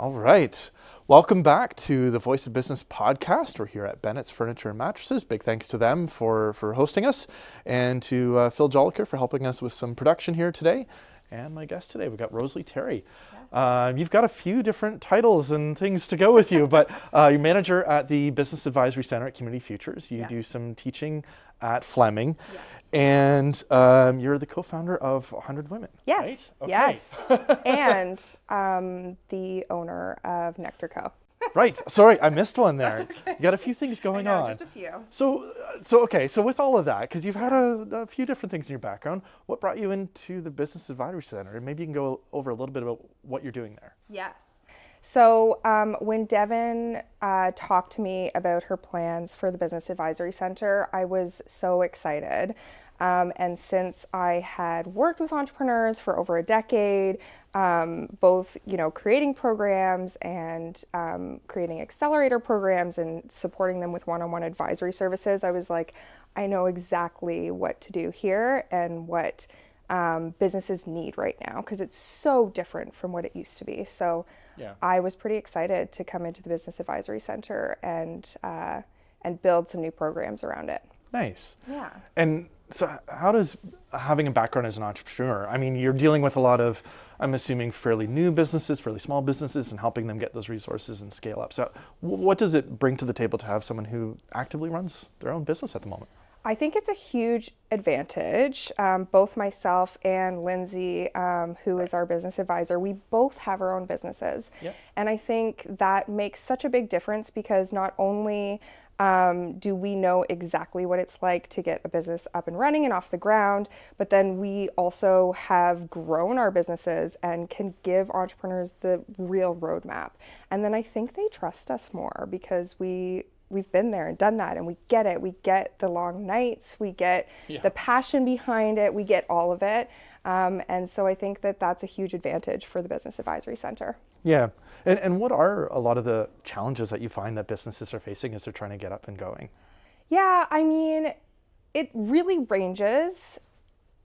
All right. Welcome back to the Voice of Business podcast. We're here at Bennett's Furniture and Mattresses. Big thanks to them for hosting us, and to Phil Joliker for helping us with some production here today. And my guest today, we've got Rosalie Terry. You've got a few different titles and things to go with you, but you're manager at the Business Advisory Center at Community Futures. You do some teaching at Fleming, and you're the co-founder of 100 Women. Yes, right? Okay. yes, and the owner of Nectar Co. Right. Sorry, I missed one there. Okay. You got a few things going on. Just a few. So with all of that, because you've had a few different things in your background, what brought you into the Business Advisory Center? And maybe you can go over a little bit about what you're doing there. Yes. So when Devin talked to me about her plans for the Business Advisory Center, I was so excited. And since I had worked with entrepreneurs for over a decade, both, creating programs and creating accelerator programs and supporting them with one-on-one advisory services, I was like, I know exactly what to do here and what businesses need right now, because it's so different from what it used to be. So I was pretty excited to come into the Business Advisory Center and build some new programs around it. Nice. Yeah. And so how does having a background as an entrepreneur, I mean, you're dealing with a lot of, I'm assuming, fairly new businesses, fairly small businesses, and helping them get those resources and scale up. So what does it bring to the table to have someone who actively runs their own business at the moment? I think it's a huge advantage. Both myself and Lindsay, who is our business advisor, we both have our own businesses. Yep. And I think that makes such a big difference, because not only do we know exactly what it's like to get a business up and running and off the ground, but then we also have grown our businesses and can give entrepreneurs the real roadmap. And then I think they trust us more, because we've been there and done that, and we get it. We get the long nights, we get the passion behind it, we get all of it. And so I think that that's a huge advantage for the Business Advisory Center. Yeah. And what are a lot of the challenges that you find that businesses are facing as they're trying to get up and going? Yeah, I mean, it really ranges.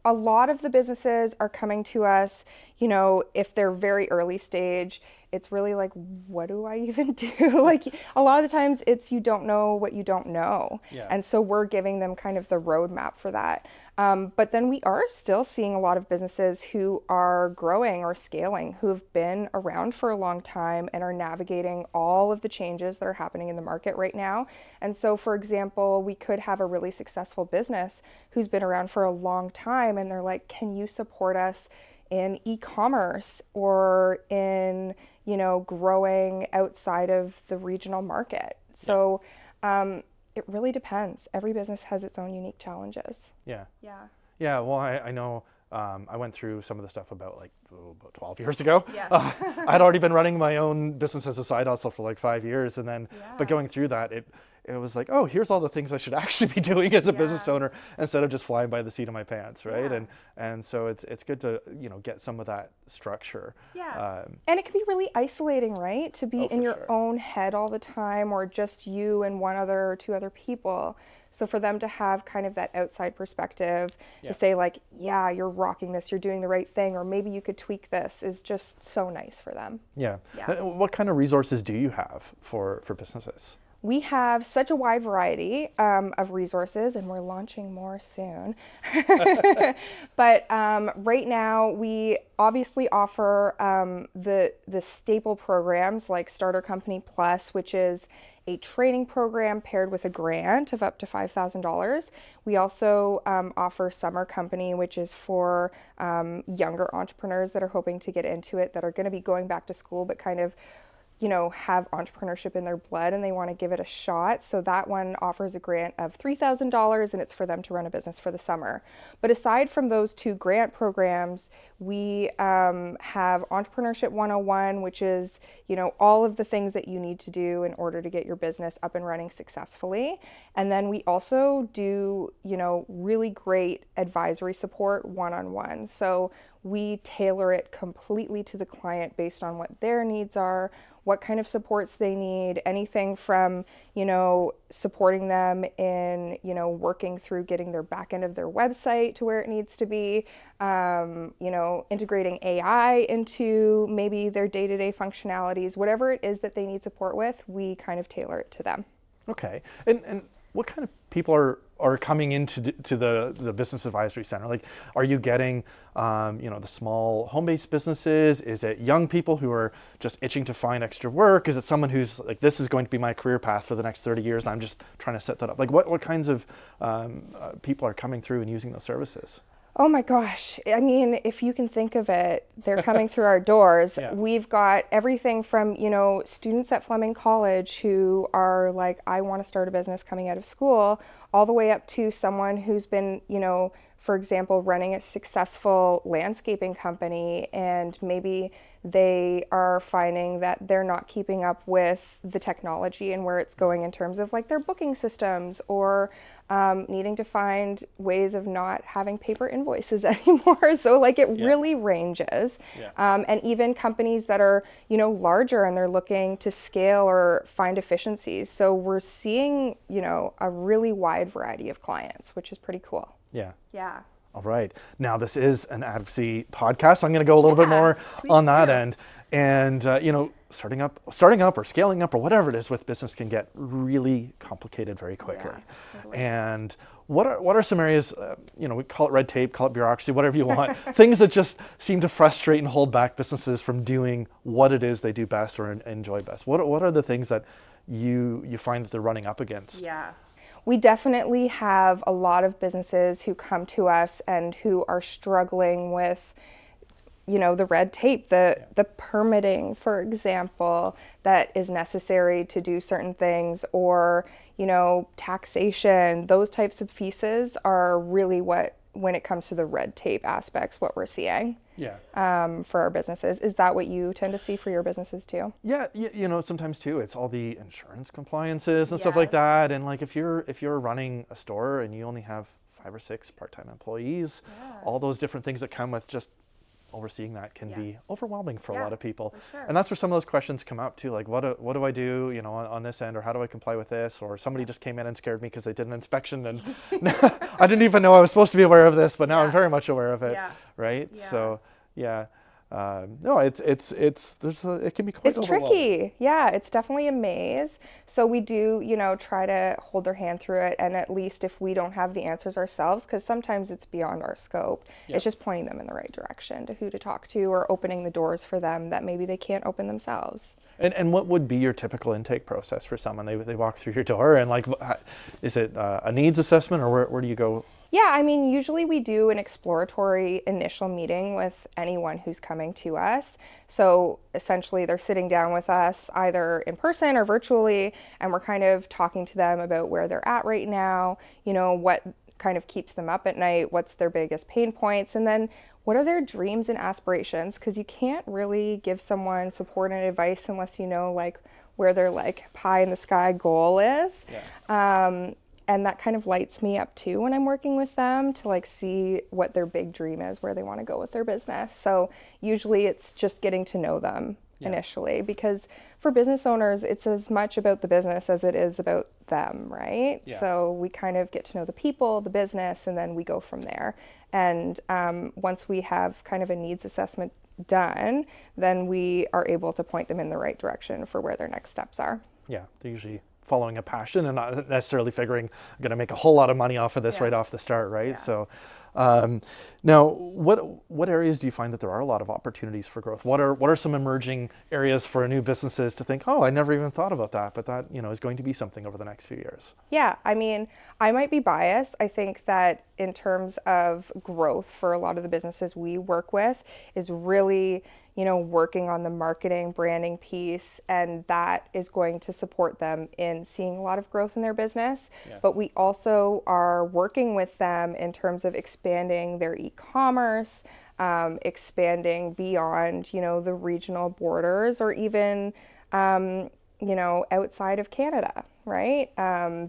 A lot of the businesses are coming to us, if they're very early stage, it's really like, what do I even do? Like, a lot of the times it's you don't know what you don't know. Yeah. And so we're giving them kind of the roadmap for that. But then we are still seeing a lot of businesses who are growing or scaling, who have been around for a long time and are navigating all of the changes that are happening in the market right now. And so, for example, we could have a really successful business who's been around for a long time, and they're like, can you support us in e-commerce or in, growing outside of the regional market? So it really depends. Every business has its own unique challenges. Yeah. Yeah. Yeah, well, I know I went through some of the stuff about 12 years ago. Yes. I'd already been running my own business as a side hustle for 5 years, and then, but going through that, it was like, oh, here's all the things I should actually be doing as a business owner, instead of just flying by the seat of my pants, right? Yeah. And so it's good to get some of that structure. Yeah. And it can be really isolating, right? To be in your own head all the time, or just you and one other or two other people. So for them to have kind of that outside perspective to say like, yeah, you're rocking this, you're doing the right thing, or maybe you could tweak this, is just so nice for them. Yeah. What kind of resources do you have for businesses? We have such a wide variety of resources, and we're launching more soon. But right now, we obviously offer the staple programs like Starter Company Plus, which is a training program paired with a grant of up to $5,000. We also offer Summer Company, which is for younger entrepreneurs that are hoping to get into it, that are going to be going back to school, but kind of have entrepreneurship in their blood and they want to give it a shot. So that one offers a grant of $3,000, and it's for them to run a business for the summer. But aside from those two grant programs, we have Entrepreneurship 101, which is, all of the things that you need to do in order to get your business up and running successfully. And then we also do, really great advisory support one-on-one. So we tailor it completely to the client based on what their needs are, what kind of supports they need, anything from, supporting them in, working through getting their back end of their website to where it needs to be, integrating AI into maybe their day-to-day functionalities, whatever it is that they need support with, we kind of tailor it to them. Okay. And what kind of people are coming into the Business Advisory Center? Like, are you getting, the small home-based businesses? Is it young people who are just itching to find extra work? Is it someone who's like, this is going to be my career path for the next 30 years and I'm just trying to set that up? Like, what kinds of people are coming through and using those services? Oh my gosh. I mean, if you can think of it, they're coming through our doors. Yeah. We've got everything from, students at Fleming College who are like, I want to start a business coming out of school, all the way up to someone who's been, for example, running a successful landscaping company, and maybe they are finding that they're not keeping up with the technology and where it's going in terms of like their booking systems, or needing to find ways of not having paper invoices anymore. So like it really ranges. Yeah. And even companies that are, larger and they're looking to scale or find efficiencies. So we're seeing, a really wide variety of clients, which is pretty cool. Yeah. Yeah. All right. Now, this is an advocacy podcast, so I'm going to go a little bit more on that end. And, starting up or scaling up or whatever it is with business can get really complicated very quickly. Yeah, totally. And what are some areas, we call it red tape, call it bureaucracy, whatever you want, things that just seem to frustrate and hold back businesses from doing what it is they do best or enjoy best? What are the things that you find that they're running up against? Yeah. We definitely have a lot of businesses who come to us and who are struggling with, the red tape, the permitting, for example, that is necessary to do certain things, or, taxation. Those types of pieces are really when it comes to the red tape aspects, what we're seeing. Yeah. For our businesses. Is that what you tend to see for your businesses too? Yeah, sometimes too, it's all the insurance compliances and stuff like that. And like if you're running a store and you only have 5 or 6 part-time employees, all those different things that come with just overseeing that can be overwhelming for a lot of people. Sure. And that's where some of those questions come up too, like what do I do, on this end, or how do I comply with this? Or somebody just came in and scared me because they did an inspection and I didn't even know I was supposed to be aware of this, but now I'm very much aware of it, right? Yeah. So no, it can be quite overwhelming. It's tricky. Yeah, it's definitely a maze. So we do, try to hold their hand through it. And at least if we don't have the answers ourselves, because sometimes it's beyond our scope, it's just pointing them in the right direction to who to talk to, or opening the doors for them that maybe they can't open themselves. And what would be your typical intake process for someone? They walk through your door and like, is it a needs assessment, or where do you go? Yeah, I mean, usually we do an exploratory initial meeting with anyone who's coming to us. So essentially they're sitting down with us either in person or virtually, and we're kind of talking to them about where they're at right now, what kind of keeps them up at night, what's their biggest pain points, and then what are their dreams and aspirations, because you can't really give someone support and advice unless you know like where their like pie in the sky goal is. Yeah. And that kind of lights me up too when I'm working with them to like see what their big dream is, where they want to go with their business. So usually it's just getting to know them initially, because for business owners, it's as much about the business as it is about them, right? Yeah. So we kind of get to know the people, the business, and then we go from there. And once we have kind of a needs assessment done, then we are able to point them in the right direction for where their next steps are. Yeah, they're usually following a passion and not necessarily figuring I'm going to make a whole lot of money off of this right off the start, right? Yeah. So now what areas do you find that there are a lot of opportunities for growth? What are some emerging areas for new businesses to think, oh, I never even thought about that, but that is going to be something over the next few years? Yeah, I mean, I might be biased. I think that in terms of growth for a lot of the businesses we work with is really working on the marketing, branding piece, and that is going to support them in seeing a lot of growth in their business. Yeah. But we also are working with them in terms of expanding their e-commerce, expanding beyond, the regional borders, or even, outside of Canada, right?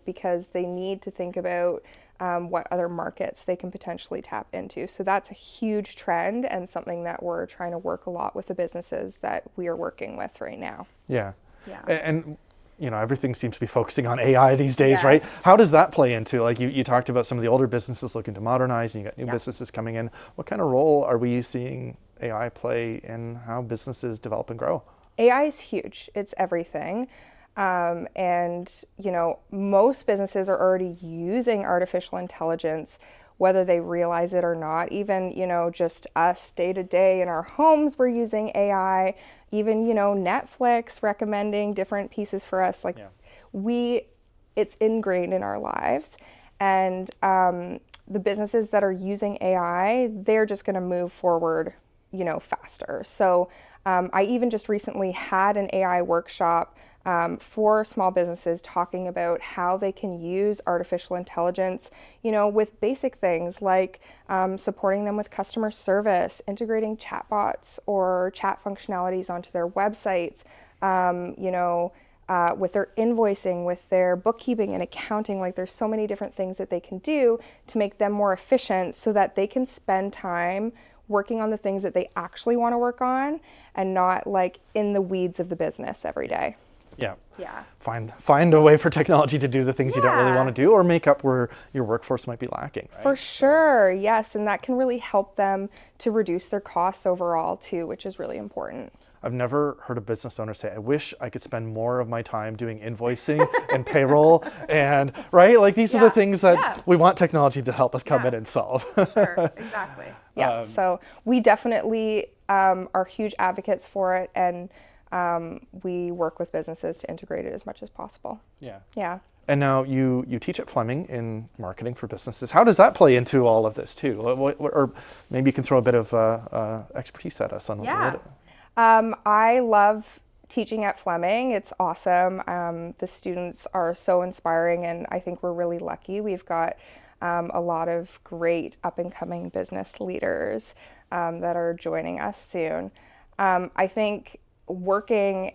Because they need to think about what other markets they can potentially tap into. So that's a huge trend and something that we're trying to work a lot with the businesses that we are working with right now. Yeah. Yeah. And everything seems to be focusing on AI these days, right? Yes. How does that play into, like you talked about some of the older businesses looking to modernize, and you got new businesses coming in. What kind of role are we seeing AI play in how businesses develop and grow? AI is huge. It's everything. And, most businesses are already using artificial intelligence, whether they realize it or not. Even, just us day to day in our homes, we're using AI. Even, Netflix recommending different pieces for us. Like it's ingrained in our lives. And the businesses that are using AI, they're just going to move forward, faster. So I even just recently had an AI workshop for small businesses talking about how they can use artificial intelligence, with basic things like supporting them with customer service, integrating chatbots or chat functionalities onto their websites, with their invoicing, with their bookkeeping and accounting. Like there's so many different things that they can do to make them more efficient so that they can spend time working on the things that they actually want to work on and not like in the weeds of the business every day. Yeah. Yeah. Find a way for technology to do the things you don't really want to do, or make up where your workforce might be lacking, right? For sure. Yes. And that can really help them to reduce their costs overall too, which is really important. I've never heard a business owner say, I wish I could spend more of my time doing invoicing and payroll, and right? Like these are the things that we want technology to help us come in and solve. Sure, exactly. Yeah, so we definitely are huge advocates for it, and we work with businesses to integrate it as much as possible. Yeah. Yeah. And now you teach at Fleming in marketing for businesses. How does that play into all of this too? Or maybe you can throw a bit of expertise at us on what I love teaching at Fleming. It's awesome. The students are so inspiring, and I think we're really lucky. We've got a lot of great up-and-coming business leaders that are joining us soon. I think working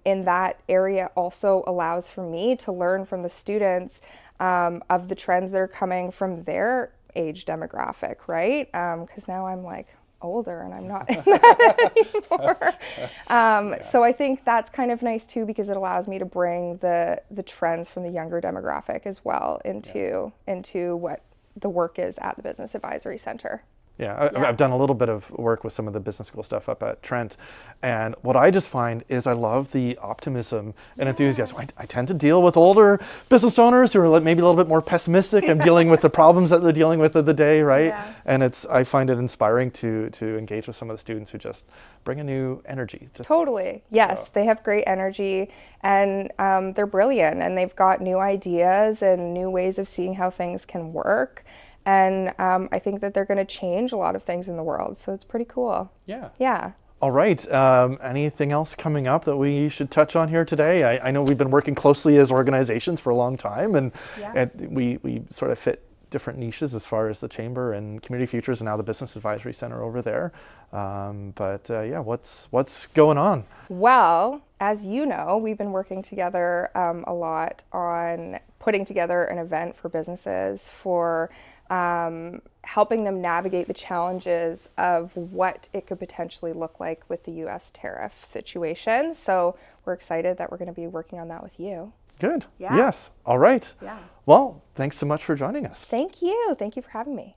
in that area also allows for me to learn from the students of the trends that are coming from their age demographic, right? Because now I'm like older and I'm not in that anymore. So I think that's kind of nice too, because it allows me to bring the trends from the younger demographic as well into what the work is at the Business Advisory Center. Yeah, I've done a little bit of work with some of the business school stuff up at Trent, and what I just find is I love the optimism and enthusiasm. I tend to deal with older business owners who are maybe a little bit more pessimistic and dealing with the problems that they're dealing with of the day, right? Yeah. And I find it inspiring to engage with some of the students who just bring a new energy. Totally, yes, they have great energy, and they're brilliant, and they've got new ideas and new ways of seeing how things can work. And I think that they're going to change a lot of things in the world. So it's pretty cool. Yeah. Yeah. All right. Anything else coming up that we should touch on here today? I know we've been working closely as organizations for a long time, and we sort of fit different niches as far as the Chamber and Community Futures and now the Business Advisory Center over there. What's going on? Well, as you know, we've been working together a lot on putting together an event for businesses for helping them navigate the challenges of what it could potentially look like with the U.S. tariff situation. So we're excited that we're going to be working on that with you. Good. Yeah. Yes. All right. Yeah. Well, thanks so much for joining us. Thank you. Thank you for having me.